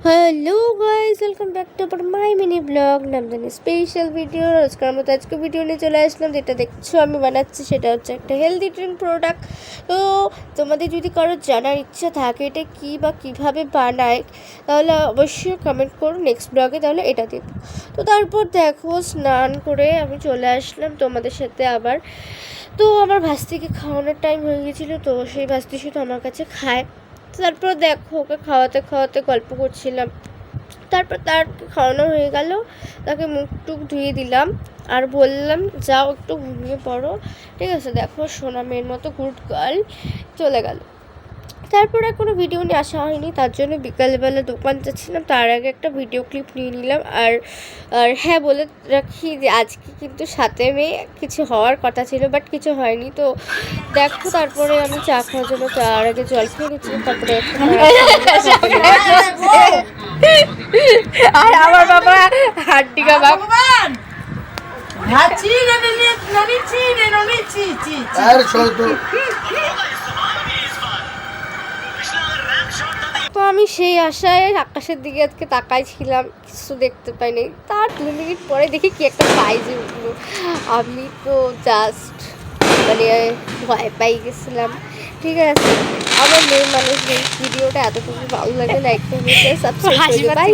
Hello guys, welcome back to our my mini blog নামদানি special video. আজকের মতো আজকে ভিডিও নিয়ে চলে আসলাম। যেটা দেখছো আমি বানাচ্ছি সেটা হচ্ছে একটা হেলদি ড্রিঙ্ক প্রোডাক্ট। তো তোমাদের যদি কারো জানার ইচ্ছা থাকে এটা কী বা কীভাবে বানায় তাহলে অবশ্যই কমেন্ট করো নেক্সট ব্লগে, তাহলে এটা দেব। তো তারপর দেখো স্নান করে আমি চলে আসলাম তোমাদের সাথে আবার। তো আমার ভাস্তিকে খাওয়ানোর টাইম হয়ে গেছিলো, তো সেই ভাস্তি শুধু আমার কাছে খায়। তারপর দেখো ওকে খাওয়াতে খাওয়াতে গল্প করছিলাম। তারপর তার খাওয়ানো হয়ে গেল, তাকে মুখ টুক ধুয়ে দিলাম আর বললাম যাও একটু ঘুমিয়ে পড়ো, ঠিক আছে। দেখো সোনা মেয়ের মতো গুড গার্ল চলে গেল। তারপরে কোনো ভিডিও নিয়ে আসা হয়নি, তার জন্য বিকালবেলা দোকান যাচ্ছিলাম, তার আগে একটা ভিডিও ক্লিপ নিয়ে নিলাম। আর আর হ্যাঁ বলে রাখি যে আজকে কিন্তু 7 মে কিছু হওয়ার কথা ছিল, বাট কিছু হয়নি। তো দেখো তারপরে আমি চা খাওয়ার জন্য তার আগে জল খেয়ে নিচ্ছিলাম, তারপরে আর আমার বাবা হাড্ডি কাবাব তো আমি সেই আশায় আকাশের দিকে আজকে তাকাইছিলাম, কিছু দেখতে পাইনি। তার 2 মিনিট পরে দেখি কি একটা পাইজে উঠলো। আমি তো জাস্ট মানে ভয় পাই গেছিলাম। ঠিক আছে, আমার মেয়ে মানুষ ভিডিওটা এতটুকু ভালো লাগে লাইক করবে, সাবস্ক্রাইব করবে। বাই।